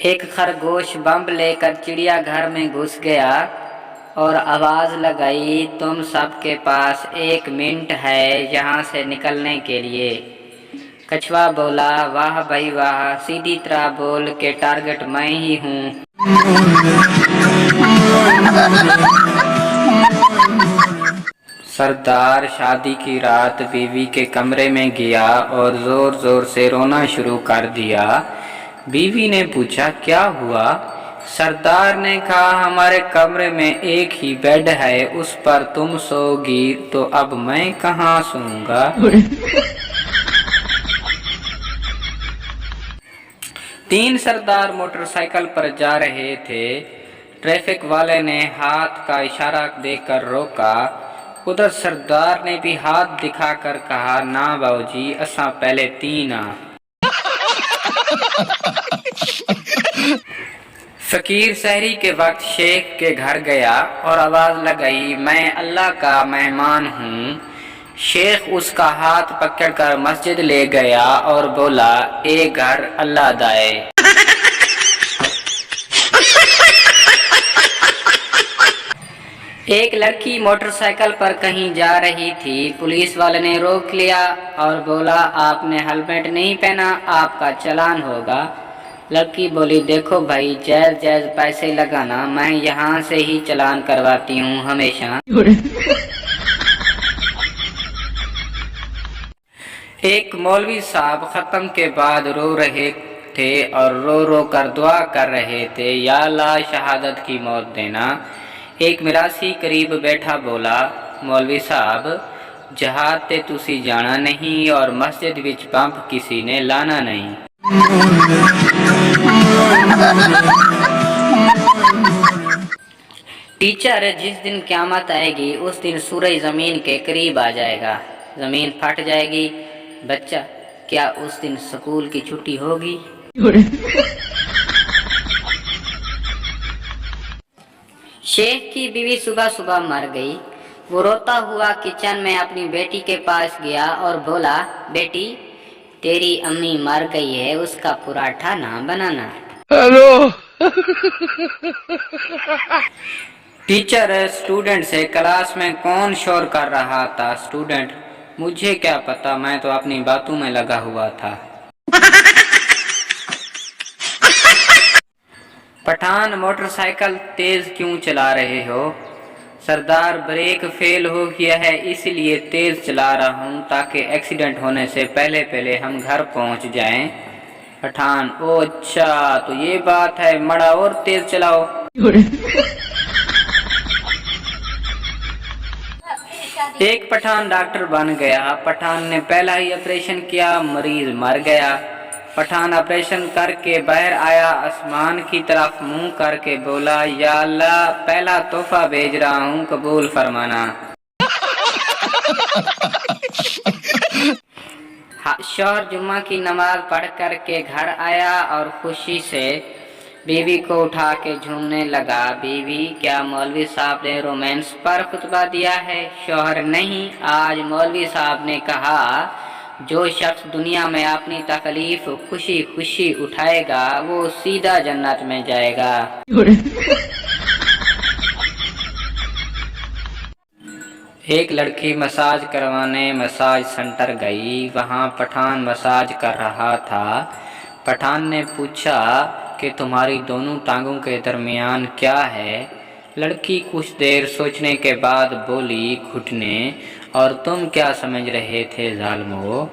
ایک خرگوش بم لے کر چڑیا گھر میں گھس گیا اور آواز لگائی، تم سب کے پاس 1 منٹ ہے یہاں سے نکلنے کے لیے۔ کچھوا بولا، واہ بھائی واہ، سیدھی طرح بول کہ ٹارگٹ میں ہی ہوں۔ سردار شادی کی رات بیوی کے کمرے میں گیا اور زور زور سے رونا شروع کر دیا۔ بیوی نے پوچھا، کیا ہوا؟ سردار نے کہا، ہمارے کمرے میں ایک ہی بیڈ ہے، اس پر تم سو گی تو اب میں کہاں سوؤں گا؟ تین سردار موٹر سائیکل پر جا رہے تھے۔ ٹریفک والے نے ہاتھ کا اشارہ دے کر روکا۔ ادھر سردار نے بھی ہاتھ دکھا کر کہا، نا باؤ جی، اساں پہلے تین ہاں۔ فقیر سحری کے وقت شیخ کے گھر گیا اور آواز لگائی، میں اللہ کا مہمان ہوں۔ شیخ اس کا ہاتھ پکڑ کر مسجد لے گیا اور بولا، اے گھر اللہ دائے۔ ایک لڑکی موٹر سائیکل پر کہیں جا رہی تھی، پولیس والے نے روک لیا اور بولا، آپ نے ہیلمٹ نہیں پہنا، آپ کا چلان ہوگا۔ لڑکی بولی، دیکھو بھائی، جائز جائز پیسے لگانا، میں یہاں سے ہی چلان کرواتی ہوں ہمیشہ۔ ایک مولوی صاحب ختم کے بعد رو رہے تھے اور رو رو کر دعا کر رہے تھے، یا اللہ شہادت کی موت دینا۔ ایک میراثی قریب بیٹھا بولا، مولوی صاحب، جہاد تے تسی جانا نہیں اور مسجد وچ بمب کسی نے لانا نہیں۔ ٹیچر، جس دن قیامت آئے گی اس دن سورج زمین کے قریب آ جائے گا، زمین پھٹ جائے گی۔ بچہ، کیا اس دن سکول کی چھٹی ہوگی؟ شیخ کی بیوی صبح صبح مر گئی۔ وہ روتا ہوا کچن میں اپنی بیٹی کے پاس گیا اور بولا، بیٹی، تیری امی مر گئی ہے، اس کا پراٹھا نہ بنانا۔ ہیلو۔ ٹیچر، اسٹوڈنٹ سے، کلاس میں کون شور کر رہا تھا؟ اسٹوڈنٹ، مجھے کیا پتا، میں تو اپنی باتوں میں لگا ہوا تھا۔ پٹھان، موٹر سائیکل تیز کیوں چلا رہے ہو؟ سردار، بریک فیل ہو گیا ہے، اس لیے تیز چلا رہا ہوں تاکہ ایکسیڈنٹ ہونے سے پہلے ہم گھر پہنچ جائیں۔ پٹھان، او اچھا، تو یہ بات ہے، مڑا اور تیز چلاؤ۔ ایک پٹھان ڈاکٹر بن گیا۔ پٹھان نے پہلا ہی آپریشن کیا، مریض مر گیا۔ پٹھان آپریشن کر کے باہر آیا، آسمان کی طرف منہ کر کے بولا، یا اللہ، پہلا تحفہ بھیج رہا ہوں، قبول فرمانا۔ شوہر جمعہ کی نماز پڑھ کر کے گھر آیا اور خوشی سے بیوی کو اٹھا کے جھومنے لگا۔ بیوی، کیا مولوی صاحب نے رومانس پر خطبہ دیا ہے؟ شوہر، نہیں، آج مولوی صاحب نے کہا، جو شخص دنیا میں اپنی تکلیف خوشی خوشی اٹھائے گا وہ سیدھا جنت میں جائے گا۔ ایک لڑکی مساج کروانے مساج سینٹر گئی، وہاں پٹھان مساج کر رہا تھا۔ پٹھان نے پوچھا کہ تمہاری دونوں ٹانگوں کے درمیان کیا ہے؟ لڑکی کچھ دیر سوچنے کے بعد بولی، گھٹنے۔ اور تم کیا سمجھ رہے تھے ظالمو؟